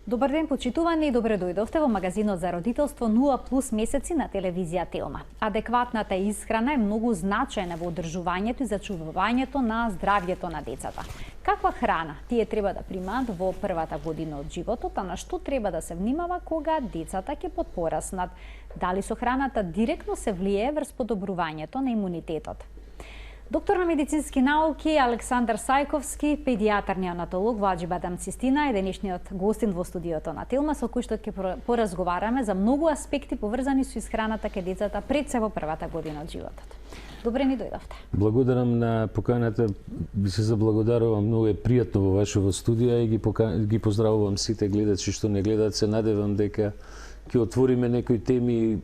Добар ден, почитувани, добре дојдовте во магазинот за родителство 0+ месеци на телевизија Телма. Адекватната исхрана е многу значајна во одржувањето и зачувувањето на здравјето на децата. Каква храна тие треба да примаат во првата година од животот, а на што треба да се внимава кога децата ќе подпораснат? Дали со храната директно се влијае врз подобрувањето на имунитетот? Доктор на медицински науки Александар Сајковски, педијатар неонатолог во Аџибадам Цистина е денешниот гостин во студиото на Телма, со кој што ќе поразговараме за многу аспекти поврзани со исхраната кај децата пред се во првата година од животот. Добре ни дојдовте. Благодарам на поканата, би се заблагодарувам, многу е пријатно во вашето студија и ги поздравувам сите гледачи што не гледаат, се надевам дека ќе отвориме некои теми,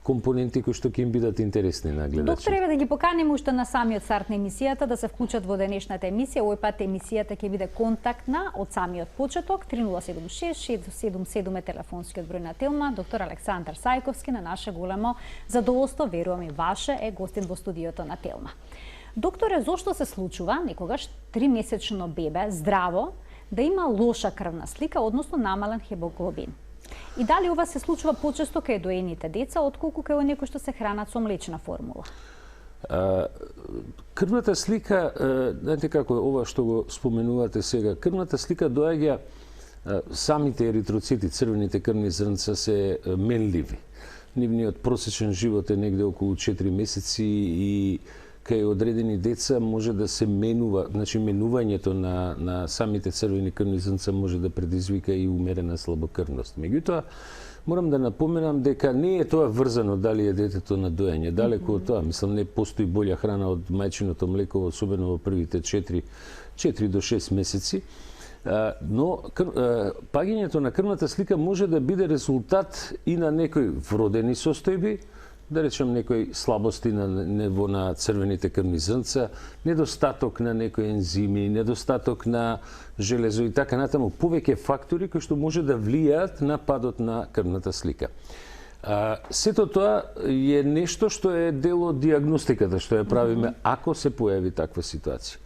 компоненти кои што ќе им бидат интересни на гледачите. Доктор, еве да ги поканеме уште на самиот старт на емисијата да се вклучат во денешната емисија. Овој пат емисијата ќе биде контактна од самиот почеток. 3076-677 е телефонскиот број на Телма. Доктор Александар Сајковски, на наше големо задоволство, верувам и ваше, е гостин во студиото на Телма. Докторе, зошто се случува некогаш 3-месечно бебе здраво да има лоша крвна слика, односно намален хемоглобин? И дали ова се случува почесто кај доените деца, отколку кај оние што се хранат со млечна формула? Крвната слика, знаете како е ова што го споменувате сега, крвната слика доаѓа, самите еритроцити, црвените крвни зрнца се менливи. Нивниот просечен живот е негде околу 4 месеци и кај одредени деца може да се менува, значи менувањето на самите црвени крвни зрнца може да предизвика и умерена слабокрвност. Меѓутоа, морам да напоменам дека не е тоа врзано дали е детето на доење, далеку од тоа. Мислам, не постои болја храна од мајчиното млеко, особено во првите 4 до 6 месеци. Но паѓањето на крвната слика може да биде резултат и на некои вродени состојби, да речем некои слабости на ниво на црвените крвни зрнца, недостаток на некои ензими, недостаток на железо и така натаму, повеќе фактори кои што може да влијаат на падот на крвната слика. Сето тоа е нешто што е дел од диагностиката што ја правиме ако се појави таква ситуација.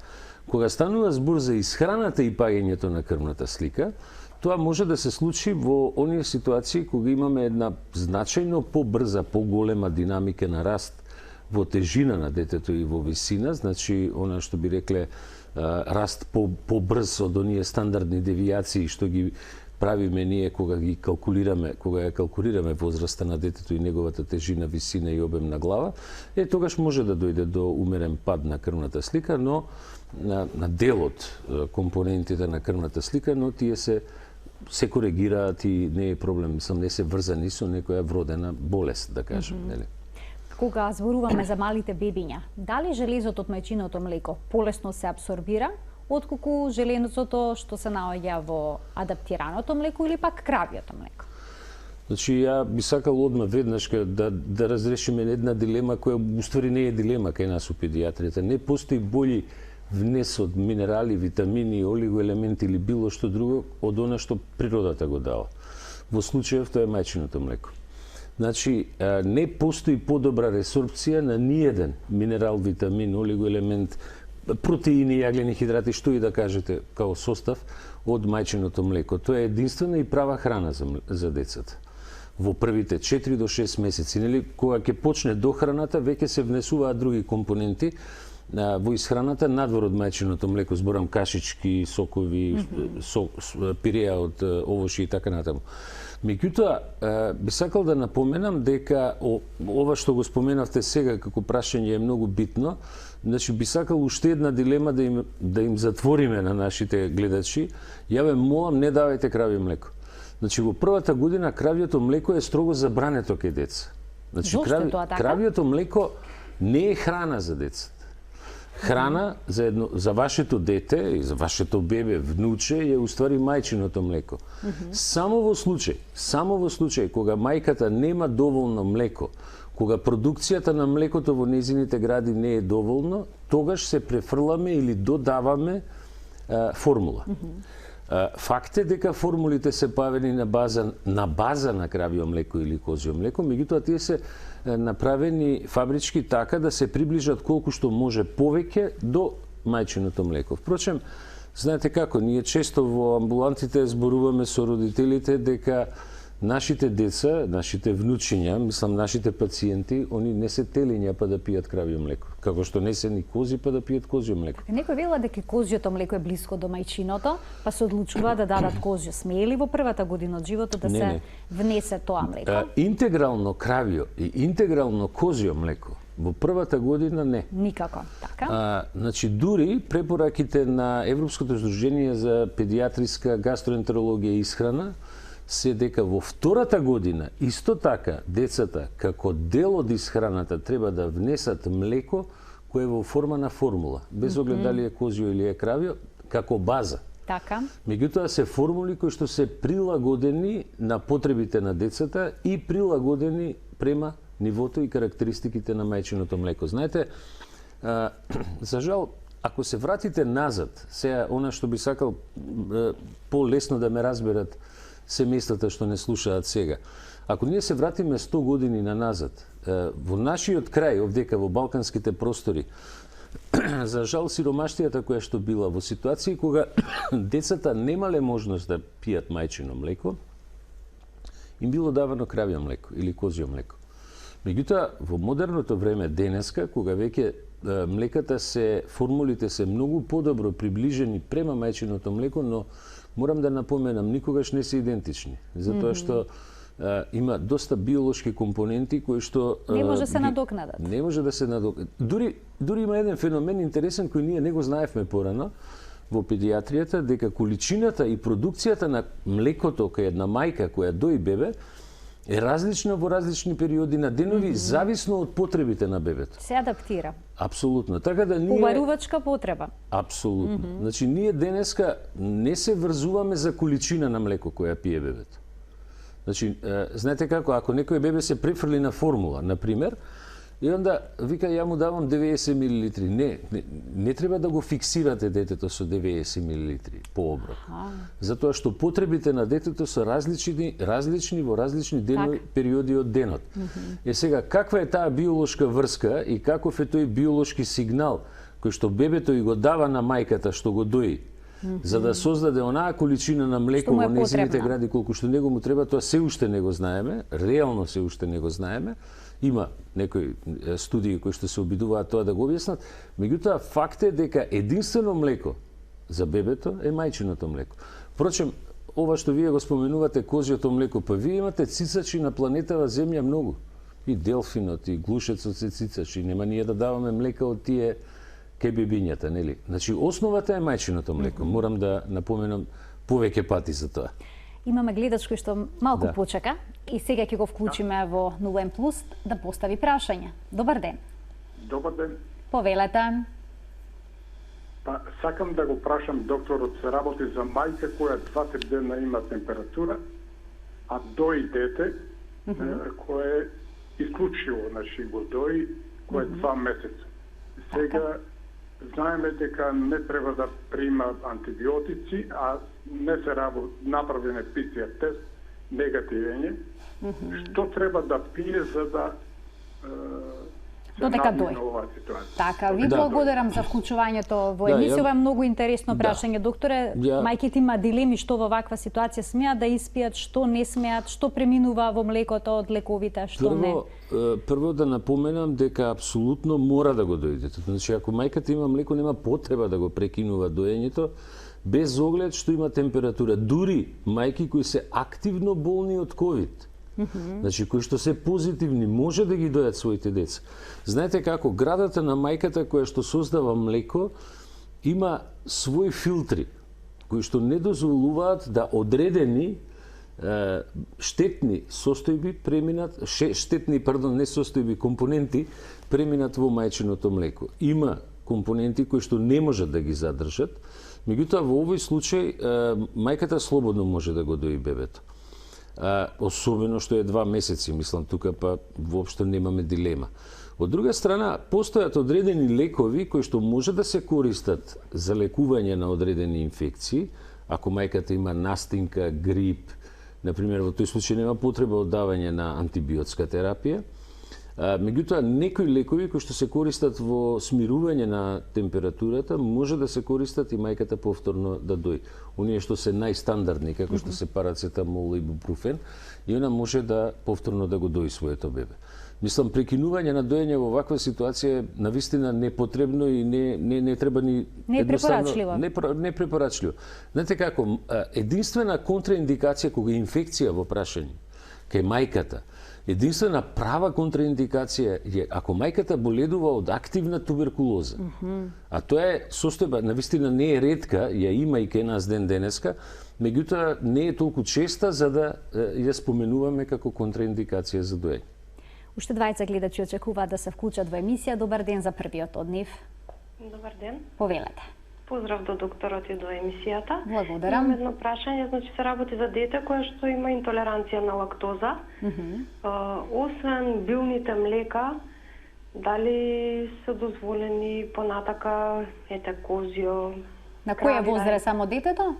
Кога станува збор за исхраната и паѓањето на крвната слика, тоа може да се случи во оние ситуации кога имаме една значајно побрза, поголема динамика на раст во тежина на детето и во висина, значи она што би рекле раст побрз од оние стандардни девијации што ги правиме ние кога ја калкулираме возраста на детето и неговата тежина, висина и обем на глава, тогаш може да дојде до умерен пад на крвната слика, но на дел од компонентите на крвната слика, но тие се коригираат и не е проблем, мислам, не се врзани со некоја вродена болест, да кажем, нели? Кога зборуваме за малите бебиња, дали железото од мајчиното млеко полесно се абсорбира, отколку железото што се наоѓа во адаптираното млеко или пак кравјото млеко? Значи, ја би сакал одма веднаш да разрешиме една дилема која уствари не е дилема кај нас у педијатријата. Не постои бољи внес од минерали, витамини, олигоелементи или било што друго од она што природата го дава. Во случајов тоа е мајчиното млеко. Значи, не постои подобра ресорбција на ниеден минерал, витамин, олигоелемент, протеини, јаглени хидрати, што и да кажете као состав од мајчиното млеко. Тоа е единствена и права храна за децата. Во првите 4 до 6 месеци, нели, кога ќе почне дохраната, веќе се внесуваат други компоненти во исхраната надвор од мајчиното млеко, зборам кашички, сокови, пиреа од овошји и така натаму. Меѓутоа, би сакал да напоменам дека ова што го споменавте сега како прашање е многу битно. Значи, би сакал уште една дилема да им затвориме на нашите гледачи. Ја ве молам, не давајте кравје млеко. Значи, во првата година кравјето млеко е строго забрането кај деца. Значи, кравјето млеко не е храна за децата. Храна за вашето дете и за вашето бебе, внуче е уствари мајчиното млеко. Само во случај кога мајката нема доволно млеко, кога продукцијата на млекото во незините гради не е доволно, тогаш се префрламе или додаваме формула. Факт е дека формулите се правени на база на кравјо млеко или козјо млеко, меѓутоа тие се направени фабрички така да се приближат колку што може повеќе до мајчиното млеко. Впрочем, Знаете како, ние често во амбулантите зборуваме со родителите дека нашите деца, нашите внучиња, мислам нашите пациенти, они не се телиња па да пијат кравје млеко, како што не се ни кози па да пијат козјо млеко. Некој вела дека козјото млеко е блиско до мајчиното, па се одлучува да дадат козјо. Смее ли во првата година од животот да се внесе тоа млеко? Интегрално кравјо и интегрално козјо млеко во првата година не. Никако, така? Значи, дури препораките на Европското здружение за педиатриска гастроентерологија и исхрана се дека во втората година исто така децата како дел од исхраната треба да внесат млеко кое е во форма на формула, без оглед дали е козјо или е кравјо, како база. Така. Меѓутоа се формули кои што се прилагодени на потребите на децата и прилагодени према нивото и карактеристиките на мајчиното млеко. Знаете, за жал, ако се вратите назад, сега она што би сакал по-лесно да ме разберат семејствата што не слушаат сега. Ако ние се вратиме 100 години на назад, во нашиот крај, овдека во балканските простори, за жал сиромаштијата која што била во ситуации кога децата немале можност да пијат мајчино млеко, им било давано кравје млеко или козјо млеко. Меѓутоа, во модерното време денеска, кога веќе млеката формулите се многу подобро приближени према мајчиното млеко, но морам да напоменам, никогаш не се идентични, затоа што има доста биолошки компоненти кои што не може да се надокнадат. Не може да се надокнадат. Дури има еден феномен интересен кој ние не го знаевме порано во педиатријата, дека количината и продукцијата на млекото кај една мајка која дои бебе е различна во различни периоди на денови, зависно од потребите на бебето. Се адаптира. Апсолутно. Така да ние Побарувачка потреба. Апсолутно. Значи ние денеска не се врзуваме за количина на млеко која пие бебето. Значи, знаете како, ако некој бебе се префрли на формула, на пример, и онда вика ја му давам 90 мл. Не треба да го фиксирате детето со 90 мл по оброк. Затоа што потребите на детето се различни во различни денови, периоди од денот. Сега, каква е таа биолошка врска и каков е тој биолошки сигнал кој што бебето и го дава на мајката што го дои, за да создаде онаа количина на млеко во нејзините гради колку што него му треба, тоа се уште не го знаеме, реално се уште не го знаеме. Има некои студии кои што се обидуваат тоа да го објаснат, меѓутоа факт е дека единствено млеко за бебето е мајчиното млеко. Впрочем, ова што вие го споменувате козјото млеко, па вие имате цицачи на планетава Земја многу. И делфинот, и глушецот се цицачи, нема ние да даваме млека од тие кај бебињата, нели? Значи, основата е мајчиното млеко. Морам да напоменам повеќе пати за тоа. Имаме гледач кој што малку почека и сега ќе го вклучиме во Нулен Плюс да постави прашање. Добар ден. Добар ден. Повелете. Па сакам да го прашам докторот, се работи за мајка која 20 дена има температура, а дои дете кое исклучиво, значи го дои, кое 2 месеца. Сега знаеме дека не треба да прима антибиотици, а не се направен е PCR тест, негативен е. Што треба да пие за да додека дои. Така, ви благодарам за вклучувањето во емисија. Ова е многу интересно прашање, докторе. Мајките има дилеми што во ваква ситуација смеат да испијат, што не смеат, што преминува во млекото од лековите, што не. Прво да напоменам дека апсолутно мора да го дојдете. Значи, ако мајката има млеко, нема потреба да го прекинува доењето, без оглед што има температура. Дури мајки кои се активно болни од ковид, значи кои што се позитивни, може да ги дојат своите деца. Знаете како, градата на мајката која што создава млеко има своји филтри кои што не дозволуваат да одредени штетни состојби преминат, компоненти преминат во мајчиното млеко. Има компоненти кои што не можат да ги задржат, меѓутоа во овој случај мајката слободно може да го дои бебето. Особено што е 2 месеци, мислам, тука па воопшто немаме дилема. Од друга страна, постојат одредени лекови кои што може да се користат за лекување на одредени инфекции, ако мајката има настинка, грип, например, во тој случај нема потреба од давање на антибиотска терапија. Меѓутоа, некои лекови кои што се користат во смирување на температурата, може да се користат и мајката повторно да дои. Оние што се најстандардни, како што се парацетамол и ибупрофен, и она може да повторно да го дои своето бебе. Мислам, прекинување на доење во ваква ситуација е навистина непотребно и не треба ни Непрепорачливо. Непрепорачливо. Знаете како, единствена контраиндикација кога е инфекција во прашање кај мајката, единствена права контраиндикација е ако мајката боледува од активна туберкулоза. А тоа е состојба, навистина не е ретка, ја има и кај нас ден денеска, меѓутоа не е толку честа за да ја споменуваме како контраиндикација за доење. Уште двајца гледачи очекуваат да се вклучат во емисија. Добар ден за првиот од нив. Добар ден. Повелете. Поздрав до докторот и до емисијата. Благодарам. Имам едно прашање, значи се работи за дете кое што има интолеранција на лактоза. Освен билните млека, дали се дозволени понатака козјо? На која крави, возраст само детето?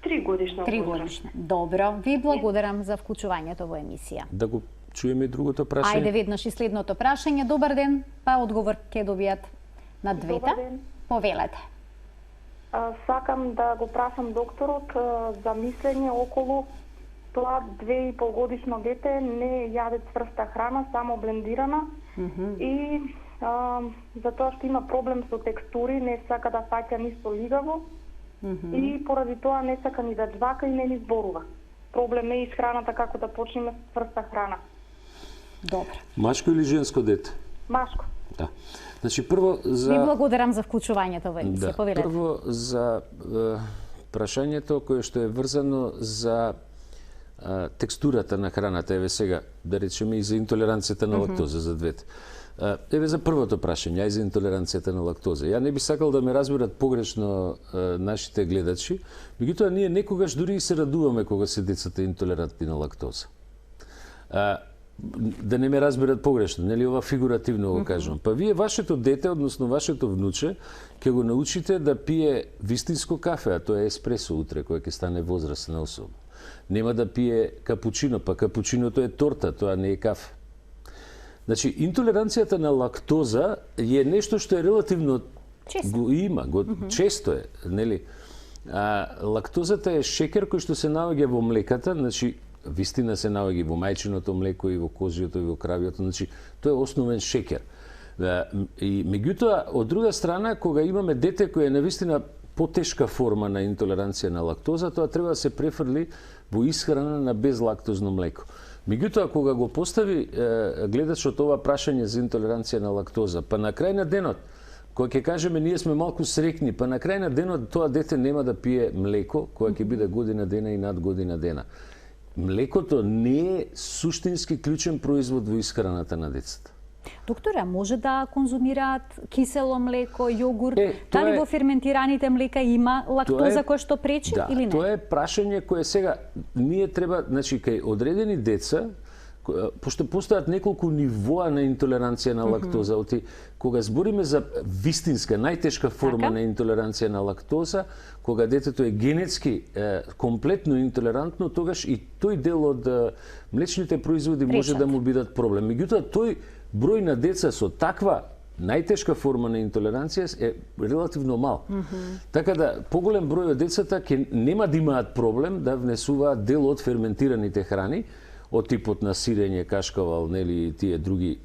3 годишна 3 возраст. годишна. Добро, ви благодарам за вклучувањето во емисија. Да го чуеме и другото прашање. Ајде веднаш и следното прашање. Добар ден, па одговор ќе добијат на двете. Добар ден. Повелете. Сакам да го прашам докторот за мислење околу тоа 2,5 годишно дете не јаде цврста храна, само блендирана и за тоа што има проблем со текстури, не сака да фаќа ништо ливаво и поради тоа не сака ни да джвака и не ни зборува. Проблем е и с храната, како да почнеме с цврста храна. Добро. Машко или женско дете? Машко. Да. Значи, прво за... Ви благодарам за вклучувањето во емисија. Да, Повелете. прво за прашањето кое што е врзано за текстурата на храната, еве сега, да речеме и за интолеранцијата на лактоза за двете. Еве за првото прашање, ај за интолеранцијата на лактоза. Ја не би сакал да ме разберат погрешно нашите гледачи, меѓутоа ние некогаш дури и се радуваме кога се децата интолерантни на лактоза. Да не ме разберат погрешно, нели ова фигуративно го кажувам. Па вие вашето дете, односно вашето внуче, ќе го научите да пие вистинско кафе, а тоа е еспресо утре, кој ќе стане возрастна особа. Нема да пие капучино, па капучиното е торта, тоа не е кафе. Значи, интолеранцијата на лактоза е нешто што е релативно Често. го има, често е, нели? Лактозата е шекер кој што се наоѓа во млеката, значи вистина се наоѓа во мајчиното млеко и во козјото и во кравиото, значи тоа е основен шекер. И меѓутоа, од друга страна, кога имаме дете кој е навистина потешка форма на интолеранција на лактоза, тоа треба да се префрли во исхрана на безлактозно млеко. Меѓутоа, кога го постави гледачот ова прашање за интолеранција на лактоза, па на крај на денот, кога ќе кажеме ние сме малку срекни, па на крај на денот тоа дете нема да пие млеко, кога ќе биде година дена и над година дена. Млекото не е суштински клучен производ во исхраната на децата. Докторе, може да конзумираат кисело млеко, јогурт? тоа Дали е- во ферментираните млека има лактоза која што пречи или не? Тоа е прашање кое сега ние треба, значи кај одредени деца, пошто постојат неколку нивоа на интолеранција на лактоза, кога збориме за вистинска, најтешка форма Така. на интолеранција на лактоза, кога детето е генетски комплетно интолерантно, тогаш и тој дел од млечните производи може Пречат. да му бидат проблем. Меѓутоа, тој број на деца со таква најтешка форма на интолеранција е релативно мал. Така да, поголем број од децата нема да имаат проблем да внесуваат дел од ферментираните храни, од типот на сирење, кашкавал, нели и тие други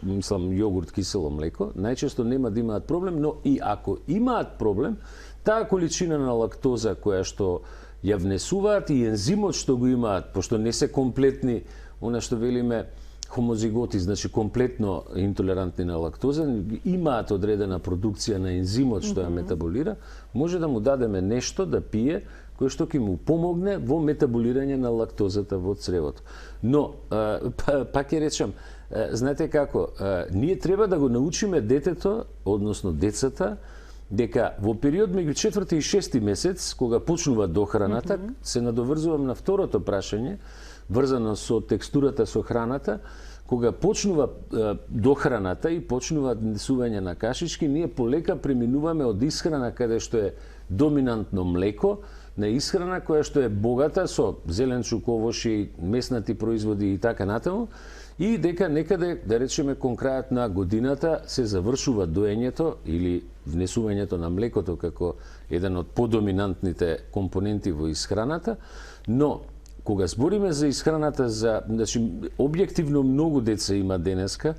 мислам јогурт, кисело млеко, најчесто нема да имаат проблем, но и ако имаат проблем, таа количина на лактоза која што ја внесуваат и ензимот што го имаат, пошто не се комплетни, она што велиме хомозиготи, значи комплетно интолерантни на лактоза, имаат одредена продукција на ензимот што ја метаболира, може да му дадеме нешто да пие кој што ќе му помогне во метаболирање на лактозата во цревото. Но, пак ќе речам, знаете како, ние треба да го научиме детето, односно децата, дека во период меѓу 4 и 6 месец, кога почнува дохраната, се надоврзувам на второто прашање, врзано со текстурата со храната, кога почнува дохраната и почнува внесување на кашички, ние полека преминуваме од исхрана каде што е доминантно млеко, на исхрана која што е богата со зеленчук, овоши, меснати производи и така натаму, и дека некаде, да речеме, кон крајот на годината се завршува доењето или внесувањето на млекото како еден од подоминантните компоненти во исхраната, но кога збориме за исхраната, значи, објективно многу деца има денеска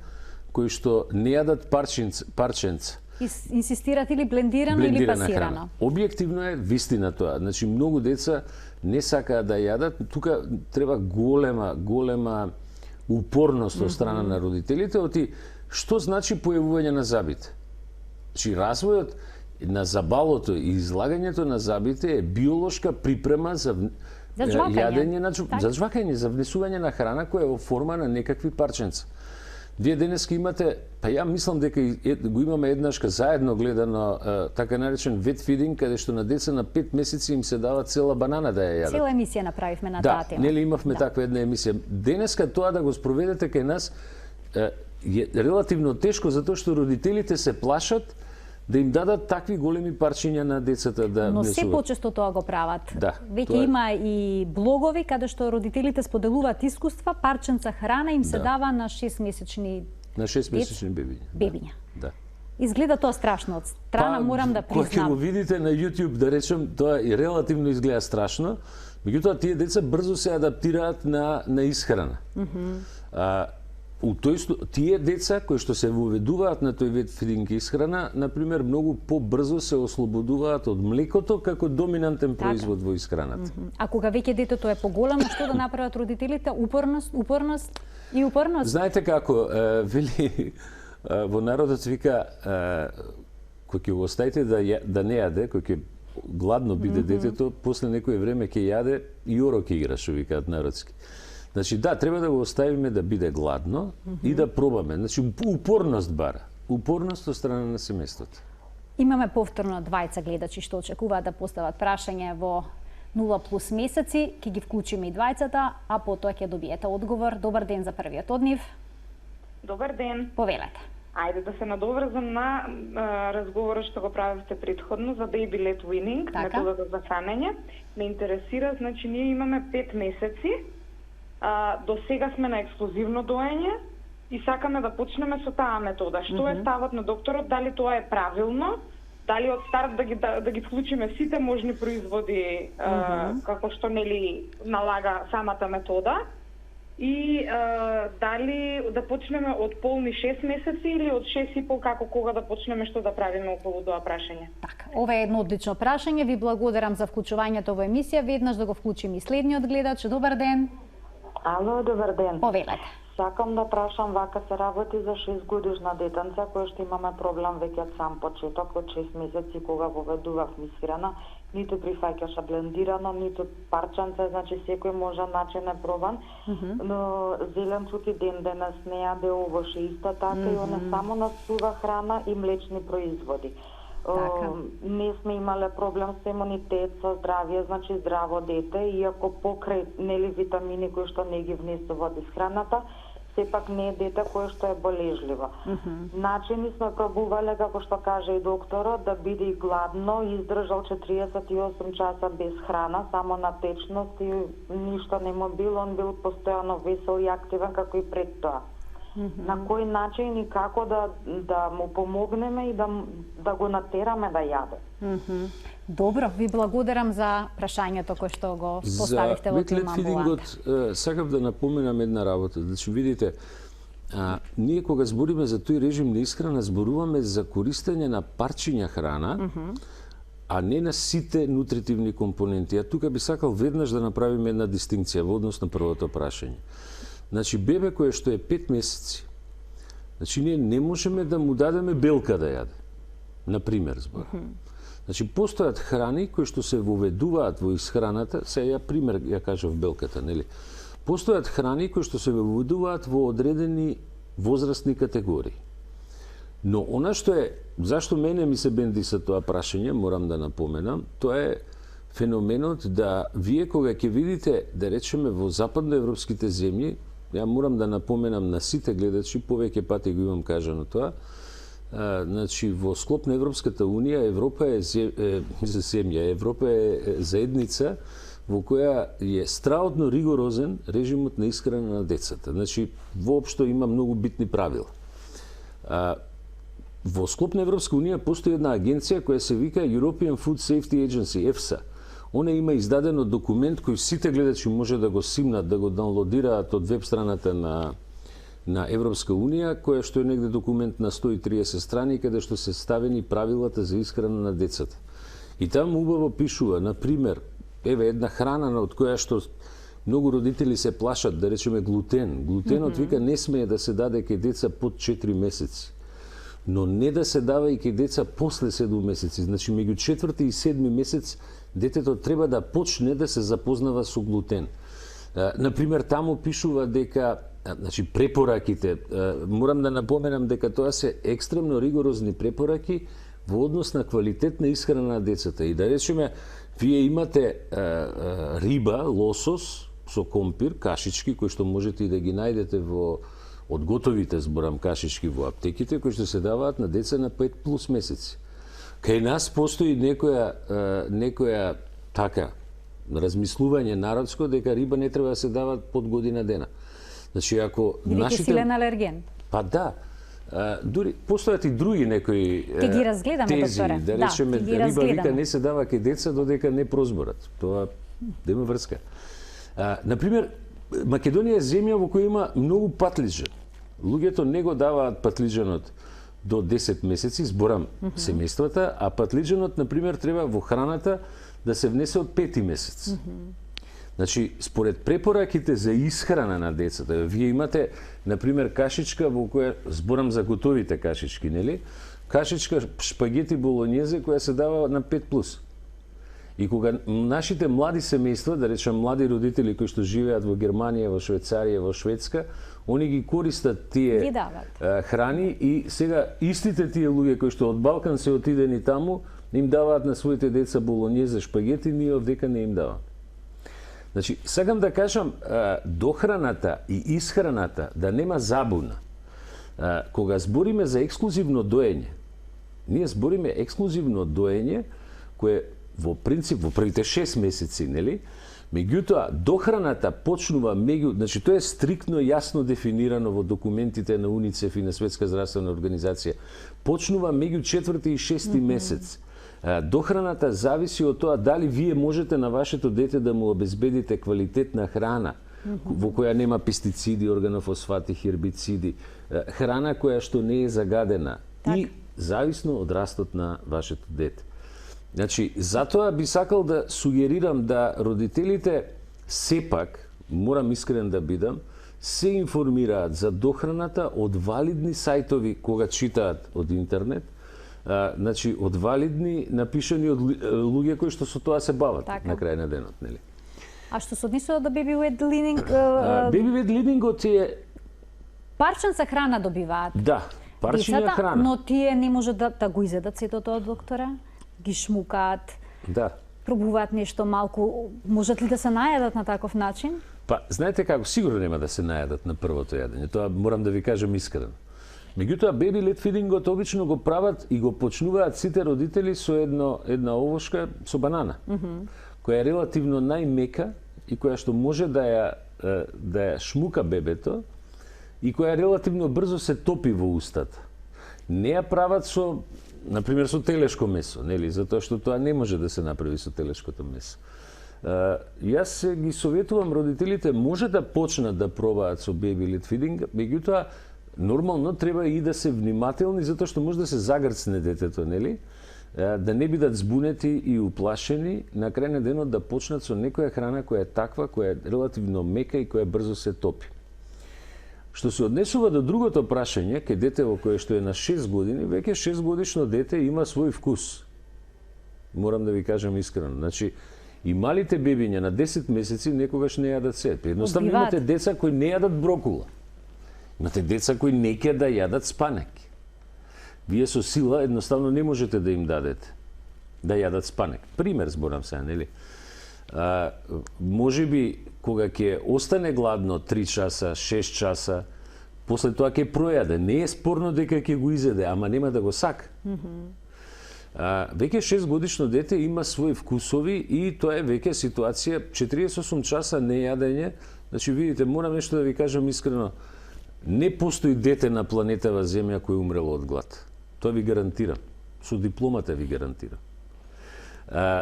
кои што не јадат парченца. Инсистират или блендирано или пасирано. Објективно е вистина тоа. Значи, многу деца не сакаат да јадат. Тука треба голема упорност од страна на родителите, оти што значи појавување на забите. Значи, развојот на забалото и излагањето на забите е биолошка припрема за јадење за жвакање, за внесување на храна која е во форма на некакви парченца. Вие денеска имате, па ја мислам дека го имаме еднашка заедно гледано така наречен vet feeding, каде што на деца на 5 месеци им се дава цела банана да ја јадат. Цела емисија направивме на таа тема. Нели имавме таква една емисија. Денеска тоа да го спроведете кај нас е релативно тешко затоа што родителите се плашат да им дадат такви големи парчиња на децата да Но внесуваат. се почесто тоа го прават. Да, Веќе има и блогови каде што родителите споделуваат искуства, парченца храна им се дава на 6-месечни на 6-месечни бебиња. Да. Изгледа тоа страшно од страна, морам да Кога ќе го признам. видите на YouTube, да речем, тоа и релативно изгледа страшно, меѓутоа тие деца брзо се адаптираат на исхрана. Тие деца кои што се воведуваат на тој вид фидинг исхрана, например, многу побрзо се ослободуваат од млекото како доминантен производ во исхраната. А кога веќе детето е поголемо, што да направат родителите? Упорност. Знаете како, вели, во народот вика, кој ќе го оставите да не јаде, кој ќе гладно биде детето, после некој време ќе јаде и оро ќе игра, што викаат народски. Значи, да, треба да го оставиме да биде гладно и да пробаме. Значи, упорност бара. Упорност од страна на семејството. Имаме повторно двајца гледачи што очекуваат да постават прашање во 0+ месеци. Ќе ги вклучиме и двајцата, а потоа ќе добиете одговор. Добар ден за првиот од нив. Добар ден. Повелете. Ајде да се надоврзам на разговорот што го правевте претходно за baby led weaning, методата за хранење. Ме интересира, значи ние имаме 5 месеци. До сега сме на ексклузивно доење и сакаме да почнеме со таа метода. Што е ставот на докторот? Дали тоа е правилно? Дали од старт да ги вклучиме сите можни производи како што нели налага самата метода? И дали да почнеме од полни 6 месеци или од 6,5, како кога да почнеме, што да правиме околу тоа прашање? Така, ова е едно одлично прашање. Ви благодарам за вклучувањето во емисија. Веднаш да го вклучим и следниот гледач. Добар ден. Ало, добар ден. Повелете. Сакам да прашам, вака се работи за 6 годишна детенца која што имаме проблем веќе од сам почеток, од 6 месеци кога воведував исхрана, ниту прифаќаше блендирано, ниту парченце, значи секој може начин е пробан, но зеленчук и ден денес не јаде овоши исто така и он е само на сува храна и млечни производи. Не сме имале проблем со имунитет, со здравје, значи здраво дете, иако покрај нели витамини кои што не ги внесува од исхраната, сепак не е дете кое што е болежливо. Начини сме пробувале, како што каже и докторот, да биде и гладно, издржал 48 часа без храна, само на течност и ништо не му било, он бил постојано весел и активен како и пред тоа. На кој начин и како да му помогнеме и да го натераме да јаде. Добро, ви благодарам за прашањето кое што го поставивте во тема амбуланта. Сакав да напоменам една работа. Значи, видите, ние кога збориме за тој режим на исхрана, зборуваме за користење на парчиња храна, а не на сите нутритивни компоненти. А тука би сакал веднаш да направиме една дистинкција во однос на првото прашање. Значи, бебе кое што е 5 месеци, значи, ние не можеме да му дадеме белка да јаде. Например, збор. Значи, постојат храни кои што се воведуваат во исхраната, ја пример ја кажав белката, нели? Постојат храни кои што се воведуваат во одредени возрастни категории. Но она што е, зашто мене ми се бенди со тоа прашање, морам да напоменам, тоа е феноменот да вие кога ќе видите, да речеме, во западноевропските земји, ја морам да напоменам на сите гледачи, повеќе пати го имам кажано тоа, значи во склоп на Европската унија Европа е земја, Европа е заедница во која е страотно ригорозен режимот на исхрана на децата. Значи воопшто има многу битни правила. Во склоп на Европска унија постои една агенција која се вика European Food Safety Agency, EFSA. Она има издадено документ кој сите гледачи може да го симнат, да го даунлодираат од веб страната на Европска унија, која што е негде документ на 130 страни, каде што се ставени правилата за исхрана на децата. И таму убаво пишува, на пример, еве една храна од која што многу родители се плашат, да речеме глутен. Глутенот вика не смее да се даде кај деца под 4 месеци. Но не да се дава и кај деца после 7 месеци. Значи меѓу 4 и 7 месец детето треба да почне да се запознава со глутен. Например, таму пишува дека значи препораките, морам да напоменам дека тоа се екстремно ригорозни препораки во однос на квалитет на исхрана на децата. И да речеме, вие имате риба, лосос со компир, кашички, кои што можете и да ги најдете во од готовите, зборам, кашички во аптеките, кои што се даваат на деца на 5 плюс месеци. Кај нас постои некоја така размислување народско дека риба не треба да се дава под година дена. Значи ако нашите силен алерген. Па да. Дури постојат и други некои Ке ги разгледаме, тези, докторе. да речеме, ги риба вика не се дава кај деца додека не прозборат. Тоа да има врска. Например, Македонија е земја во која има многу патлиџан. Луѓето не го даваат патлиџанот до 10 месеци, зборам семејствата, а патлиџанот, например, треба во храната да се внесе од 5 месец. Значи, според препораките за исхрана на децата, вие имате, например, кашичка во која, зборам за готовите кашички, нели? Кашичка шпагети болонјезе која се дава на 5+. И кога нашите млади семејства, да речем млади родители кои што живеат во Германија, во Швајцарија, во Шведска, они ги користат тие храни и сега истите тие луѓе кои што од Балкан се отидени таму, им даваат на своите деца болонјезе, шпагети, ние овдека не им даваме. Значи, сакам да кажам, дохраната и исхраната да нема забуна. Кога збориме за ексклузивно доење, ние збориме ексклузивно доење кое во принцип во првите 6 месеци, нели? Меѓутоа, дохраната почнува значи тоа е стриктно јасно дефинирано во документите на УНИЦЕФ и на Светска здравствена организација. Почнува меѓу 4 и 6 месец. Дохраната зависи од тоа дали вие можете на вашето дете да му обезбедите квалитетна храна во која нема пестициди, органофосфати, хербициди, храна која што не е загадена и зависно од растот на вашето дете. Значи, затоа би сакал да сугерирам да родителите сепак, морам искрен да бидам, се информираат за дохраната од валидни сајтови кога читаат од интернет, значи од валидни напишани од луѓе кои што со тоа се бават на крај на денот, нели? А што се однесува до Baby Wet Leaning? Baby Wet Leaningот е парченца храна добиваат. Да, парчиња храна. Но тие не може да го изедат сето тоа, доктора? Ги шмукаат. Да. Пробуваат нешто малку, можат ли да се најадат на таков начин? Па, знаете како, сигурно нема да се најадат на првото јадење. Тоа морам да ви кажам искрено. Меѓутоа, baby led feedingот обично го прават и го почнуваат сите родители со една овошка со банана, која е релативно најмека и која што може да ја шмука бебето и која релативно брзо се топи во устата. Не ја прават со, например, со телешко месо, нели, затоа што тоа не може да се направи со телешкото месо. Јас ги советувам родителите може да почнат да пробаат со baby led feeding, меѓутоа нормално треба и да се внимателни затоа што може да се загрцне детето, нели? Да не бидат збунети и уплашени, на крај на денот да почнат со некоја храна која е таква, која е релативно мека и која брзо се топи. Што се однесува до другото прашање, кај дете во кое што е на 6 години, веќе 6 годишно дете има свој вкус. Морам да ви кажам искрено. Значи, и малите бебиња на 10 месеци некогаш не јадат се. Едноставно имате деца кои не јадат брокула. Имате деца кои не ќе да јадат спанек. Вие со сила едноставно не можете да им дадете да јадат спанек. Пример зборам сега, нели? Може би кога ќе остане гладно 3 часа, 6 часа, После тоа ќе пројаде. Не е спорно дека ќе го изеде, ама нема да го сака. Веќе 6 годишно дете има своји вкусови и тоа е веќе ситуација 48 часа нејадење. Значи, видите, морам нешто да ви кажам искрено. Не постои дете на планетава Земја кој умрело од глад. Тоа ви гарантирам. Со дипломата ви гарантирам.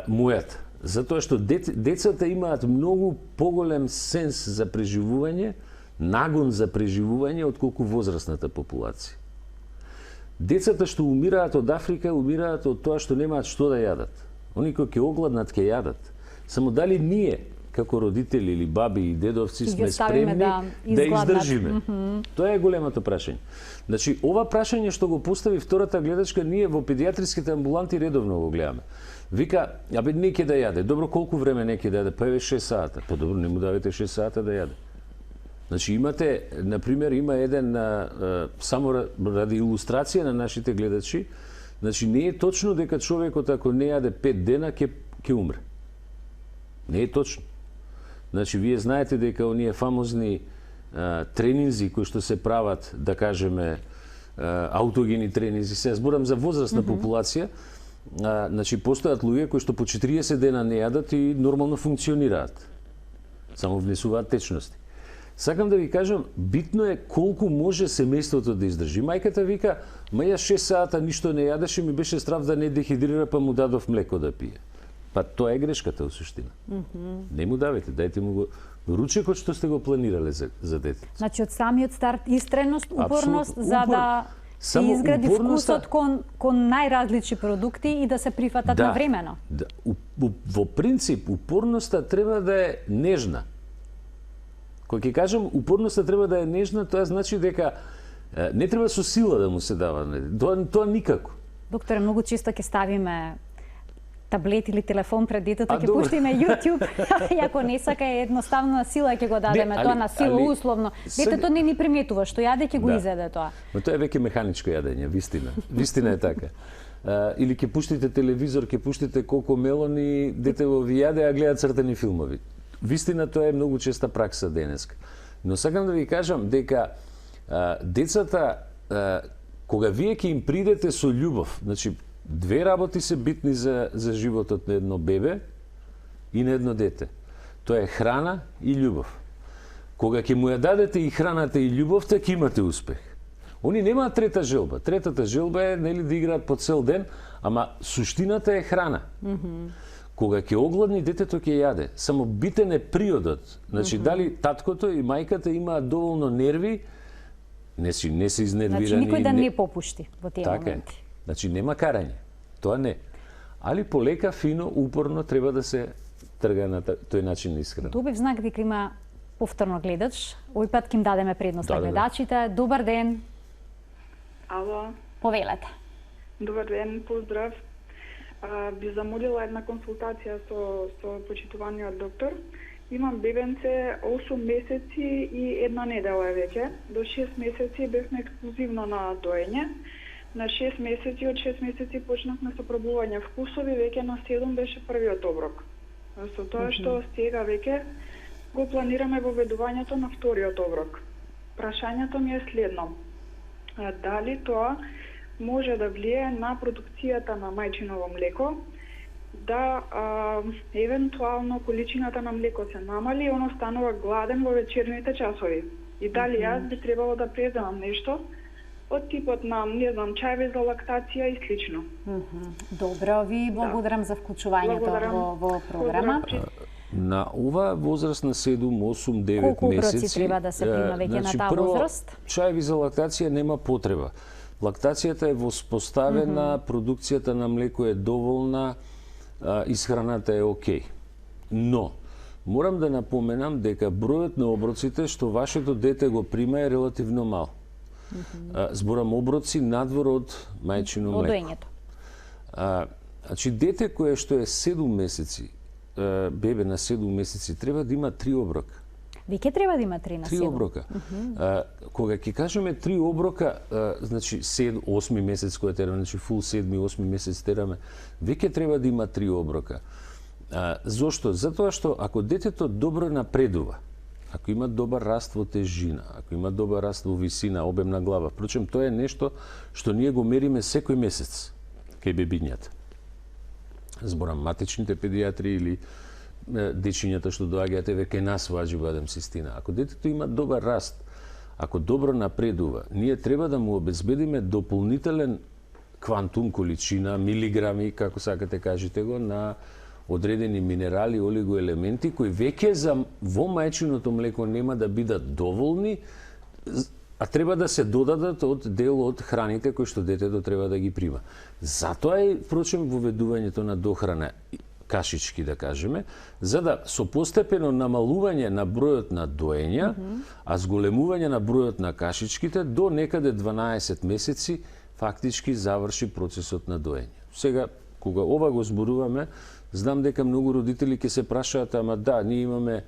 Мојата. Затоа што децата имаат многу поголем сенс за преживување, нагон за преживување, отколку возрастната популација. Децата што умираат од Африка, умираат од тоа што немаат што да јадат. Они кои ќе огладнат, ќе јадат. Само дали ние, како родители или баби и дедовци, сме спремни да издржиме? Тоа е големото прашање. Значи, ова прашање што го постави втората гледачка, ние во педиатриските амбуланти редовно го гледаме. Вика, абе, не ќе да јаде. Добро, колку време не ќе да јаде? Па еве 6 сата. Па добро, не му давате 6 сата да јаде. Значи, имате, например, има еден, само ради илустрација на нашите гледачи, значи, не е точно дека човекот ако не јаде 5 дена ќе умре. Не е точно. Значи, вие знаете дека оние фамозни тренинзи кои што се прават, да кажеме, аутогени тренинзи, се зборам за возрастна популација, значи, постојат луѓе кои што по 40 дена не јадат и нормално функционираат. Само внесуваат течности. Сакам да ви кажам, битно е колку може семејството да издржи. Мајката вика, ма ја 6 сата ништо не јадеше, ми беше страв да не дехидрира, па му дадов млеко да пие. Па тоа е грешката во суштина. Не му давете, дајте му го ручекот што сте го планирале за детето. Значи, од самиот старт истреност, упорност, за да се изгради вкусот кон најразлични продукти и да се прифатат навремено. Да. Во принцип, упорноста треба да е нежна. Кога ќе кажам упорноста треба да е нежна, тоа значи дека не треба со сила да му се дава. Тоа никако. Докторе, многу често ќе ставиме таблет или телефон пред детето, ќе пуштиме YouTube, и ако не сака е едноставно на сила ќе го дадеме, тоа на сила условно. Детето не ни приметува што јаде, ќе го изеде тоа. Но тоа е веќе механичко јадење, вистина. Вистина е така. Или ќе пуштите телевизор, ќе пуштите Коко Мелон и детево ви јаде, а гледа цртени филмови. Вистина, тоа е многу честа пракса денеска. Но сакам да ви кажам дека децата, кога вие ќе им придете со љубов, значи, две работи се битни за животот на едно бебе и на едно дете. Тоа е храна и љубов. Кога ќе му ја дадете и храната и љубовта, ќе имате успех. Они немаат трета желба. Третата желба е, нели, да играат по цел ден, ама суштината е храна. Кога ќе огладни, детето ќе јаде. Само битен е приодот. Значи, дали таткото и мајката имаат доволно нерви, не се изнервирани. Значи, никој да не попушти во тие моменти. Така е. Значи, нема карање. Тоа не. Али полека, фино, упорно треба да се трга на тој начин на исхрана. Добив знак дека има повторно гледач. Овој пат ќе им дадеме предност на гледачите. Добар ден. Ало. Повелете. Добар ден, поздрав. Би замолила една консултација со почитуваниот доктор. Имам бебенце 8 месеци и една недела веќе. До 6 месеци бевме ексклузивно на доење. На 6 месеци, од 6 месеци почнавме со пробување вкусови, веќе на 7 беше првиот оброк. Со тоа што сега веќе го планираме воведувањето на вториот оброк. Прашањето ми е следно. Дали тоа може да влие на продукцијата на мајчиново млеко, да евентуално количината на млеко се намали и оно станува гладен во вечерните часови. И дали јас би требало да преземам нешто од типот на, не знам, чајве за лактација и слично. Добро, ви благодарам за вклучувањето во програма. На ова возраст на 7, 8, 9 месеци... Колку оброци треба да се прима веќе на таа возраст? Чајви за лактација нема потреба. Лактацијата е воспоставена, продукцијата на млеко е доволна, исхраната е окей. Но, морам да напоменам дека бројот на оброците што вашето дете го прима е релативно мал. Зборам оброци надвор од мајчино млеко. Од доењето. Значи, дете кое што е 7 месеци, бебе на 7 месеци, треба да има 3 оброка. Веќе треба да има 3 на 7. 3 оброка. Кога ќе кажеме 3 оброка, значи 8 месец кој тераме, значи фул 7-8 месец тераме, веќе треба да има 3 оброка. Зошто? Затоа што ако детето добро напредува, ако има добар раст во тежина, ако има добар раст во висина, обем на глава, впрочем, тоа е нешто што ние го мериме секој месец кај бебињата. Зборам матичните педиатри или дечињата што доаѓаат еве кај нас во Аџи-Бадем Систина. Ако детето има добар раст, ако добро напредува, ние треба да му обезбедиме дополнителен квантум, количина, милиграми, како сакате кажете го, на одредени минерали, олигоелементи кои веќе во мајчиното млеко нема да бидат доволни, а треба да се додадат од дел од храните кои што детето треба да ги прима. Затоа е, впрочем, воведувањето на дохрана кашички, да кажеме, за да со постепено намалување на бројот на доења, а зголемување на бројот на кашичките, до некаде 12 месеци фактички заврши процесот на доење. Сега, кога ова го зборуваме, знам дека многу родители ќе се прашаат, ама да, ние имаме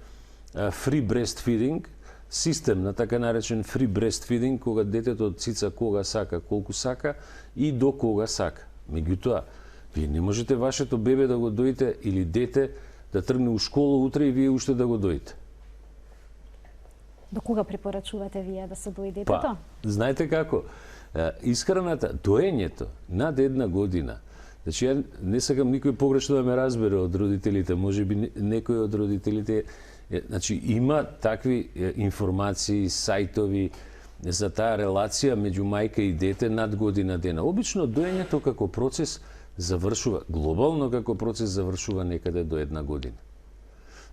free breastfeeding, систем на така наречен free breastfeeding, кога детето цица кога сака, колку сака и до кога сака. Меѓутоа, вие не можете вашето бебе да го доите или дете да тргне у школа утре и вие уште да го доите. До кога препорачувате вие да се дои детето? Па, знаете како? Исхраната, доењето над 1 година. Значи, ја не сакам никој погрешно да ме разбере од родителите, може би некој од родителите, значи, има такви информации, сајтови за таа релација меѓу мајка и дете над година дена. Обично доењето како процес завршува, глобално како процес завршува некаде до 1 година.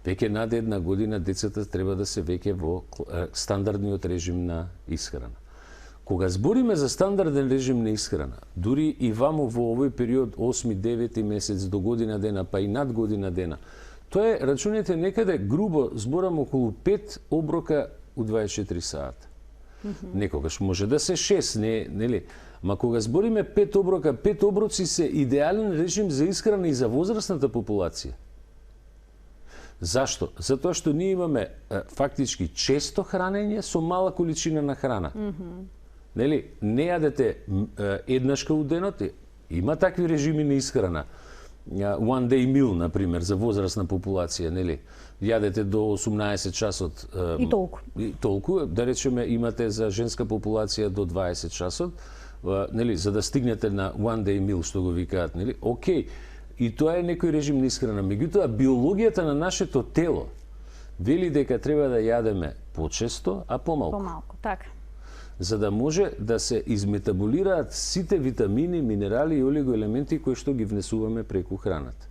Веќе над 1 година децата треба да се веќе во стандардниот режим на исхрана. Кога збориме за стандарден режим на исхрана, дури и ваму во овој период 8-9 месец до година дена, па и над година дена, тоа е, рачунете, некаде грубо зборам околу 5 оброка у 24 сата. Некогаш може да се 6, нели? Ма кога збориме 5 оброка, 5 оброци се идеален режим за исхрана и за возрастната популација. Зашто? Затоа што ние имаме фактички често хранење со мала количина на храна. Нели, не јадете еднашка у денот, има такви режими на исхрана. One day meal, например, за возрастна популација, нели? Јадете до 18 часот. И толку. И толку, да речеме, имате за женска популација до 20 часот, нели, за да стигнете на one day meal, што го викаат, нели? Океј, и тоа е некој режим на исхрана. Меѓутоа, биологијата на нашето тело вели дека треба да јадеме почесто, а помалку. Помалку, така. За да може да се изметаболираат сите витамини, минерали и олигоелементи кои што ги внесуваме преку храната.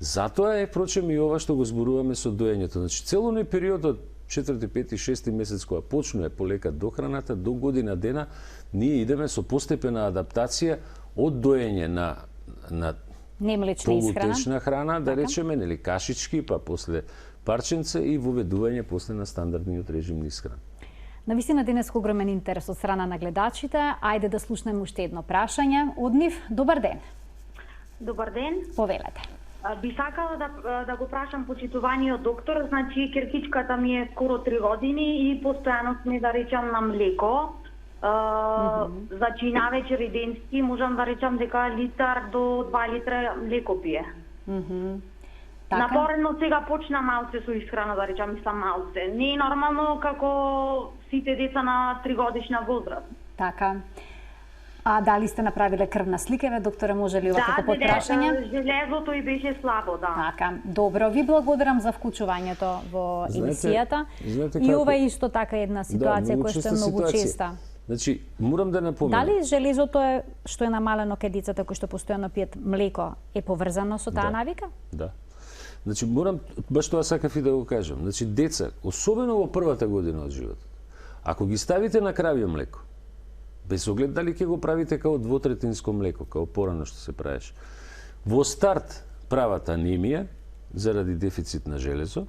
Затоа е, впрочем, и ова што го зборуваме со доењето. Значи, целој период од 4, 5, 6 месец кога почнува полека дохраната, до година дена, ние идеме со постепена адаптација од доење на полутечна храна, да речеме, нели, кашички, па после парченце и воведување после на стандардниот режим на исхрана. Навистина денес огромен интерес од страна на гледачите. Ајде да слушнеме уште едно прашање од нив. Добар ден. Добар ден. Повелете. Би сакала да го прашам почитуваниот доктор, значи керкичката ми е скоро 3 години и постојано сме, да речам, на млеко. Значи навечер и денски можам да речам дека литар до 2 литра млеко пие. Така? Напорено сега почна малце со исхрана, да речам, сам малце. Не е нормално како сите деца на 3 годишна возраст. Така. А дали сте направиле крвна слика, докторе, може ли овакво подпрашање? Да, железото и беше слабо, да. Така, добро. Ви благодарам за вклучувањето во емисијата. И ова е исто така една ситуација која што е многу честа. Значи, морам да напоменам. Дали железото е што е намалено кај децата кои што постојано пијат млеко е поврзано со таа навика? Да. Значи, морам, баш тоа сакав и да го кажам. Значи, деца, особено во првата година од животот, ако ги ставите на кравје млеко, без оглед дали ќе го правите као двотретинско млеко, као порано што се правеше, во старт прават анемија, заради дефицит на железо,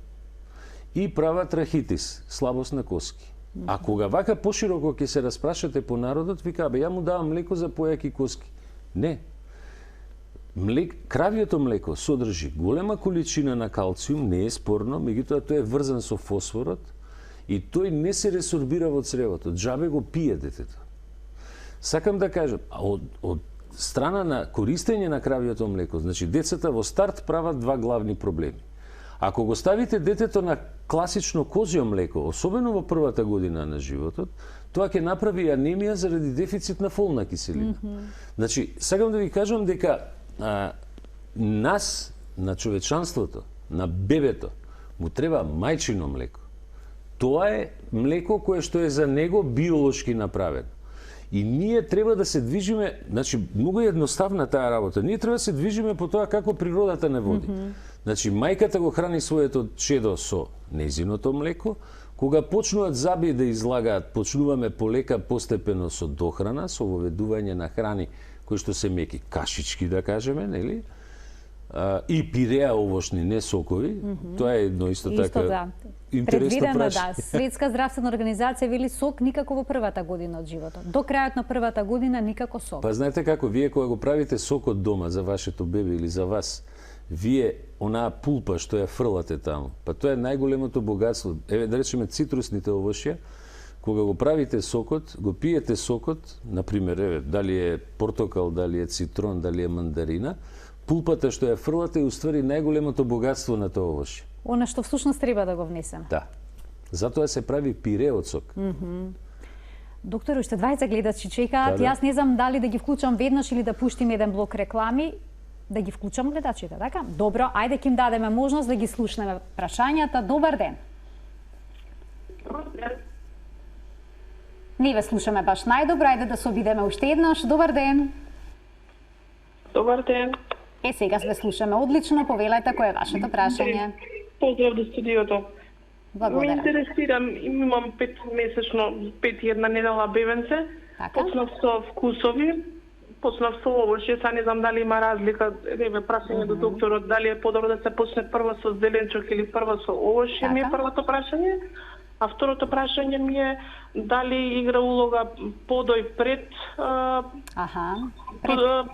и прават рахитис, слабост на коски. А кога вака пошироко ќе се распрашате по народот, вика, ја му давам млеко за појаки коски. Не. Кравјето млеко содржи голема количина на калциум, не е спорно, меѓутоа тој е врзан со фосфорот и тој не се ресорбира во цревото, џабе го пие детето. Сакам да кажам, од страна на користење на кравјето млеко, значи децата во старт прават 2 главни проблеми. Ако го ставите детето на класично козјо млеко, особено во првата година на животот, тоа ќе направи анемија заради дефицит на фолна киселина. Значи, сакам да ви кажам дека нас, на човечанството, на бебето, му треба мајчино млеко. Тоа е млеко кое што е за него биолошки направено. И ние треба да се движиме, значи, многу едноставна таа работа. Ние треба да се движиме по тоа како природата не води. Значи, мајката го храни своето чедо со нејзиното млеко, кога почнуваат заби да излагаат, почнуваме полека постепено со дохрана, со воведување на храни кои што се меки, кашички да кажеме, нели? И пиреа овошни, не сокови. Тоа е едно исто така интересно прашање. Да, Светска здравствена организација вели сок никако во првата година од животот. До крајот на првата година никако сок. Па знаете како, вие кога го правите сокот дома за вашето бебе или за вас, вие онаа пулпа што ја фрлате таму, па тоа е најголемото богатство. Еве да речеме цитрусните овошја, кога го правите сокот, го пиете сокот, например, еве, дали е портокал, дали е цитрон, дали е мандарина, пулпата што ја фрлате е уствари најголемото богатство на тоа овошје. Она што всушност треба да го внесеме. Да. Затоа се прави пире од сок. Доктор, уште 20 гледачи чекаат. Да. Јас не знам дали да ги вклучам веднаш или да пуштим еден блок реклами. Да ги вклучам гледачите, така? Добро, ајде ќе им дадеме можност да ги слушнеме прашањата. Добар ден. Не ве слушаме баш најдобро, ајде да се обидеме уште еднаш. Добар ден. Добар ден. Сега ве слушаме одлично, повелајте кој е вашето прашање. Поздрав до студиото. Ме Благодарам. интересирам, имам 5 недела бебенце. Така. Почнав со вкусови, почнав со овошје, са не знам дали има разлика, еве прашање до докторот, дали е подобро да се почне прво со зеленчук или прво со овошје, ми е Така. првото прашање. А второто прашање ми е дали игра улога подој пред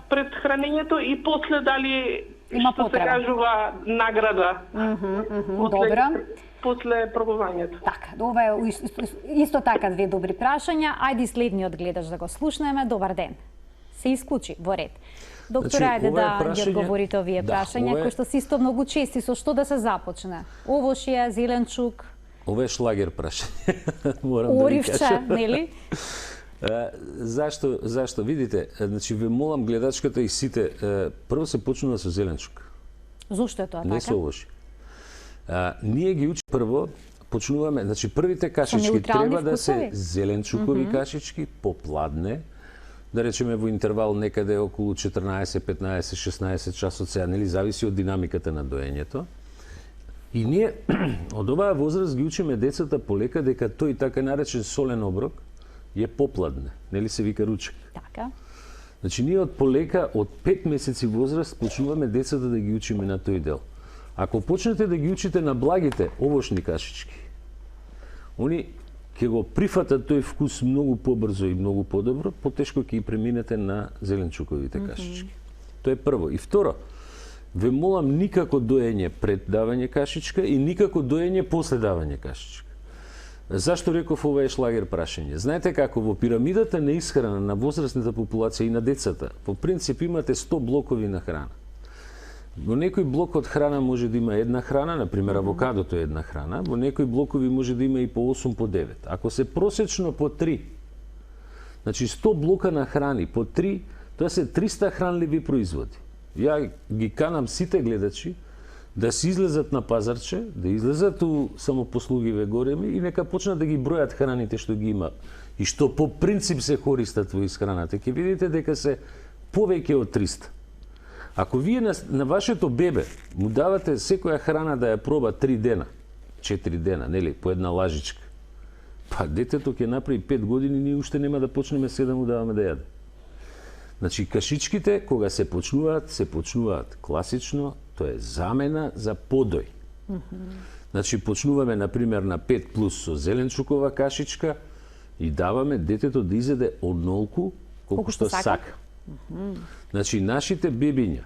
пред хранењето и после дали Има што се потреба. кажува награда. Добро. После пробувањето. Така, ова е исто така две добри прашања. Ајде и следниот гледач да го слушнеме. Добар ден. Се исклучи во ред. Доктор, Значи, ајде ова е да ги прашање- одговорите овие Да, прашања, ова е- кои што се исто многу чести. Со што да се започне? Овошје, зеленчук, Ова е шлагер прашање. Морам да ви оривче, кажам. нели? Зашто? Видите, значи ве молам гледачката и сите, прво се почнува со зеленчук, Зошто е тоа не така? со овошје. Ние ги учи прво, почнуваме, значи првите кашички неутрални треба да се вкусови? зеленчукови кашички, попладне, да речеме во интервал некаде околу 14, 15, 16 часот сега, нели, зависи од динамиката на доењето. И ние од оваа возраст ги учиме децата полека дека тој така наречен солен оброк е попладне, нели се вика ручек. Така. Значи ние од полека, од 5 месеци возраст, почнуваме децата да ги учиме на тој дел. Ако почнете да ги учите на благите овошни кашички, они ќе го прифатат тој вкус многу побрзо и многу подобро, потешко ќе ги преминете на зеленчуковите кашички. Тоа е прво. И второ, ве молам никако доење пред давање кашичка и никако доење после давање кашичка. Зашто реков ова е шлагер прашање? Знаете како во пирамидата на исхрана на возрастната популација и на децата, по принцип имате 100 блокови на храна. Во некој блок од храна може да има една храна, например авокадото е една храна, во некои блокови може да има и по 8, по 9. Ако се просечно по 3, значи 100 блока на храни по 3, тоа се 300 хранливи производи. Ја ги канам сите гледачи да се излезат на пазарче, да излезат у самопослугиве големи и нека почнат да ги бројат храните што ги има и што по принцип се користат во исхраната. Ќе видите дека се повеќе од 300. Ако вие на вашето бебе му давате секоја храна да ја проба 3 дена, 4 дена, нели, по една лажичка, па детето ќе направи 5 години, ние уште нема да почнеме се да му даваме да јаде. Значи, кашичките, кога се почнуваат класично, тоа е замена за подој. Значи, почнуваме, например, на 5 плюс со зеленчукова кашичка и даваме детето да изеде онолку колку што сака. Значи, нашите бебиња,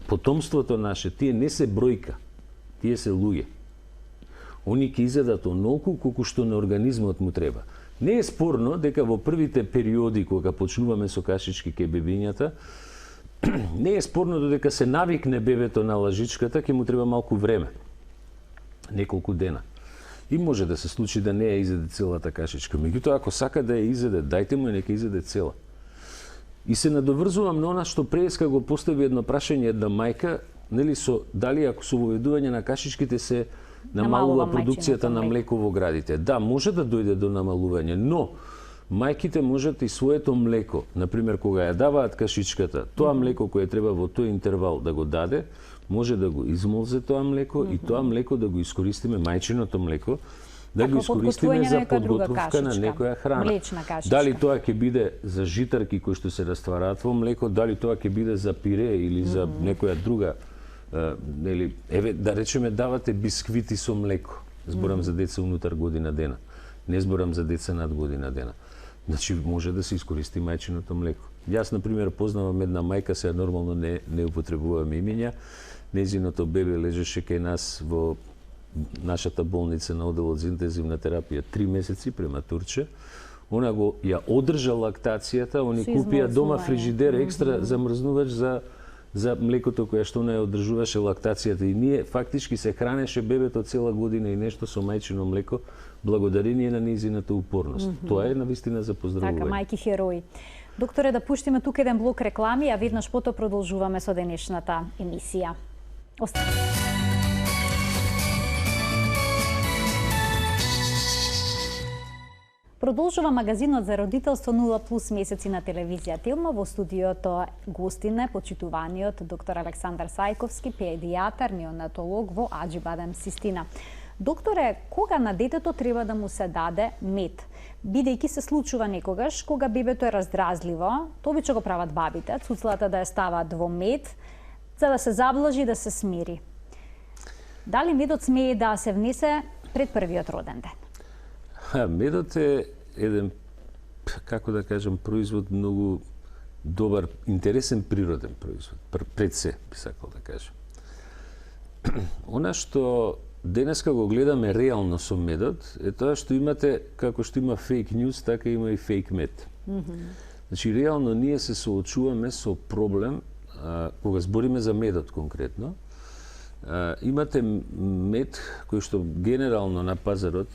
потомството наше, тие не се бројка, тие се луѓе. Они ќе изедат онолку колку што на организмот му треба. Не е спорно дека во првите периоди кога почнуваме со кашички кај бебињата, не е спорно додека се навикне бебето на лажичката, ќе му треба малку време. неколку дена. И може да се случи да не ја изеде целата кашичка. Меѓутоа, ако сака да ја изеде, дајте му и нека изеде цела. И се надоврзувам на она што преска го постави едно прашање една мајка, нели со дали ако со воведување на кашичките се намалува продукцијата на млеко во градите. Да, може да дојде до намалување, но мајките можат и своето млеко, например кога ја даваат кашичката, тоа млеко кое треба во тој интервал да го даде, може да го измолзе тоа млеко и тоа млеко да го искористиме, мајчиното млеко, да го искористиме за подготовка на некоја храна. Дали тоа ќе биде за житарки кои што се раствараат во млеко, дали тоа ќе биде за пире или за некоја друга, нели, еве да речеме давате бисквити со млеко. Зборам за деца унутар година дена. Не зборам за деца над година дена. Значи може да се искористи мајчиното млеко. Јас на пример познавам една мајка, сега нормално не употребувам имиња. Незиното бебе лежеше кај нас во нашата болница на оделот за интензивна терапија 3 месеци прематурче. Она го ја одржа лактацијата, они купија дома фрижидер екстра замрзнувач за млекото кое што она ја одржуваше лактацијата и ние фактички се хранеше бебето цела година и нешто со мајчино млеко благодарение на незината упорност. Тоа е навистина за поздравување. Така, мајки херои. Докторе, да пуштиме тука еден блок реклами, а веднаш потоа продолжуваме со денешната емисија. Продолжува магазинот за родителство 0+ месеци на телевизија Телма. Во студиото гостине почитуваниот доктор Александар Сајковски, педијатар, неонатолог во Аџибадем, Систина. Докторе, кога на детето треба да му се даде мед? Бидејќи се случува некогаш, кога бебето е раздразливо, тоа обично го прават бабите, цуцлата да ја стават во мед, за да се заблажи и да се смири. Дали медот смее да се внесе пред првиот роден ден? Медот е еден, како да кажам, производ многу добар, интересен природен производ. Пред се, би сакал да кажам. Она што денеска го гледаме реално со медот е тоа што имате, како што има фейк ньюс, така има и фейк мед. Значи, реално ние се соочуваме со проблем, кога збориме за медот конкретно, имате мед кој што генерално на пазарот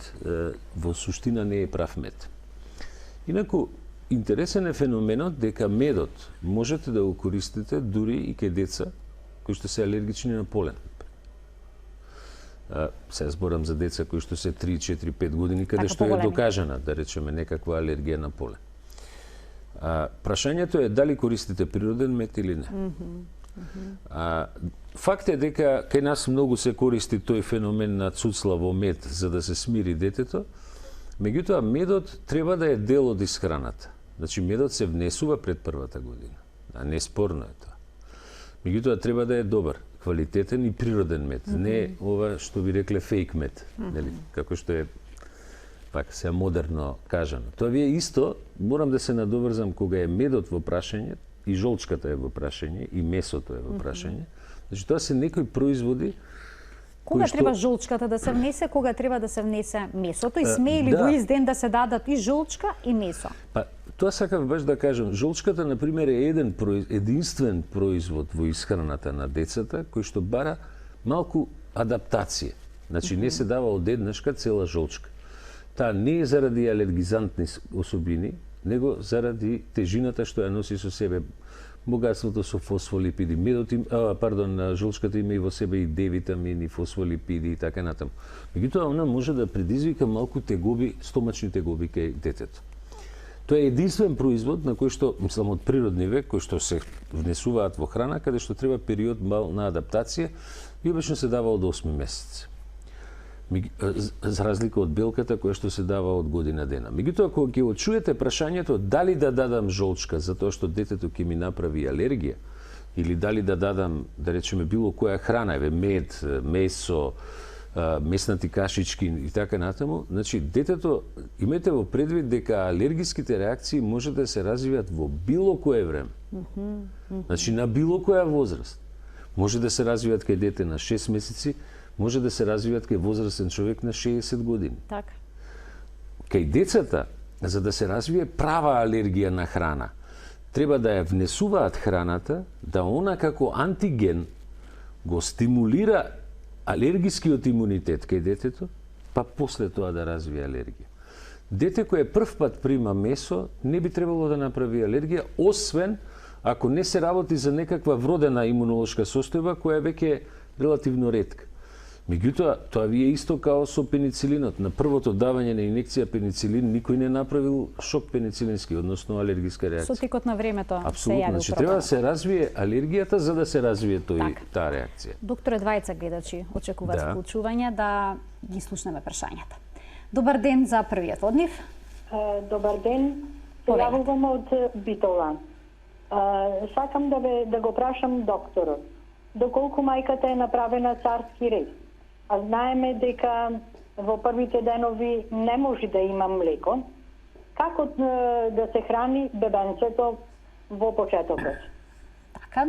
во суштина не е прав мед. Инаку, интересен е феноменот дека медот можете да го користите дури и кај деца кои што се алергични на полен. Се зборам за деца кои што се 3, 4, 5 години, каде што е докажана, да речеме, некаква алергија на полен. Прашањето е дали користите природен мед или не. Факт е дека кај нас многу се користи тој феномен на цуцла во мед за да се смири детето, меѓутоа медот треба да е дел од исхраната. Значи медот се внесува пред првата година, а не спорно е тоа. Меѓутоа треба да е добар, квалитетен и природен мед, не ова што ви рекле фейк мед, нели, како што е пак се модерно кажано. Тоа ви е исто, морам да се надоврзам кога е медот во прашање, и жолчката е во прашање, и месото е во прашање. Значи тоа се некои производи кога треба жолчката да се внесе, кога треба да се внесе месото и смее ли во ист ден да се дадат и жолчка и месо? Па тоа сакав баш да кажам, жолчката на пример е единствен производ во исхраната на децата кој што бара малку адаптација. Значи не се дава одеднашка цела жолчка. Таа не е заради алергизантни особини, него заради тежината што ја носи со себе, богатството со фосфолипиди. Жолчката има и во себе и D витамини, фосфолипиди и така натаму. Меѓутоа, она може да предизвика малку тегоби, стомачни тегоби кај детето. Тоа е единствен производ на кој што, мислам, од природни век, кој што се внесуваат во храна, каде што треба период мал на адаптација и обично се дава од 8 месеци. За разлика од белката која што се дава од година дена. Меѓутоа, кога ќе чуете прашањето дали да дадам жолчка затоа што детето ќе ми направи алергија или дали да дадам, да речеме, било која храна, мед, месо, меснати кашички и така натаму, значи детето имајте во предвид дека алергиските реакции може да се развијат во било кое време. Значи на било која возраст. Може да се развијат кај дете на 6 месеци, може да се развијат кај возрастен човек на 60 години. Така. Кај децата, за да се развие права алергија на храна, треба да ја внесуваат храната, да она како антиген го стимулира алергискиот имунитет кај детето, па после тоа да развие алергија. Дете кое прв пат прима месо не би требало да направи алергија, освен ако не се работи за некаква вродена имунолошка состојба која веќе е релативно ретка. Меѓутоа, тоа ви е исто као со пеницилинот. На првото давање на инекција пеницилин никој не направил шок пеницилински, односно алергиска реакција. Со текот на времето се Апсолутно, јави значи треба да се развие алергијата за да се развие таа реакција. Докторе, двајца гледачи очекуваат вклучување да ги слушнеме прашањата. Добар ден за првиот од нив. Добар ден. Се јавувам од Битола. Сакам да го прашам докторот. Доколку мајката е направена царски рез, а знаеме дека во првите денови не може да има млеко, како да се храни бебенцето во почетокот? Така,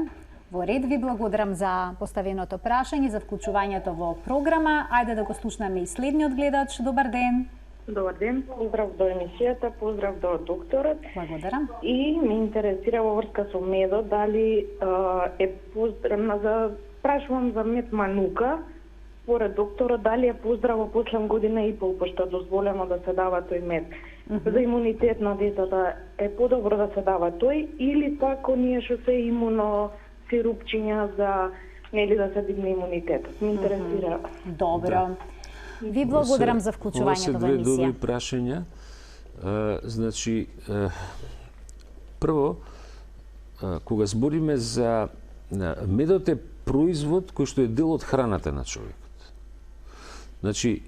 во ред, ви благодарам за поставеното прашање, за вклучувањето во програма. Ајде да го слушнеме и следниот гледач. Добар ден. Добар ден, поздрав до емисијата, поздрав до докторот. Благодарам. И ме интересира во врска со медот, дали е поздравна за... Прашувам за мед манука, според докторот, дали е поздраво после година и пол, пошто дозволено да се дава тој мед. За имунитет на децата е подобро да се дава тој, или пак оние што се имуно сирупчиња за нели да се дигне имунитетот. Ме интересира. Добро. Ви благодарам за вклучувањето во емисија. Ова се две добри прашања. Значи, прво, кога збориме за медот е производ кој што е дел од храната на човекот. Значи,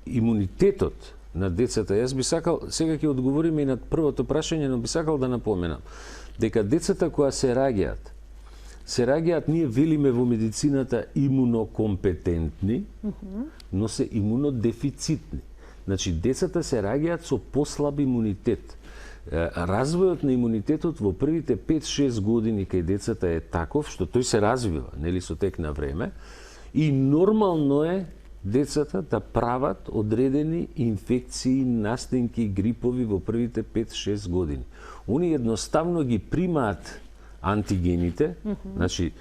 имунитетот на децата, јас би сакал, сега ќе одговориме и на првото прашање, но би сакал да напоменам, дека децата која се раѓаат, ние велиме во медицината имунокомпетентни, но се имунодефицитни. Значи, децата се раѓаат со послаб имунитет. Развојот на имунитетот во првите 5-6 години кај децата е таков, што тој се развива, нели, со тек на време, и нормално е децата да прават одредени инфекции, настинки, грипови во првите 5-6 години. Они едноставно ги примаат антигените, значи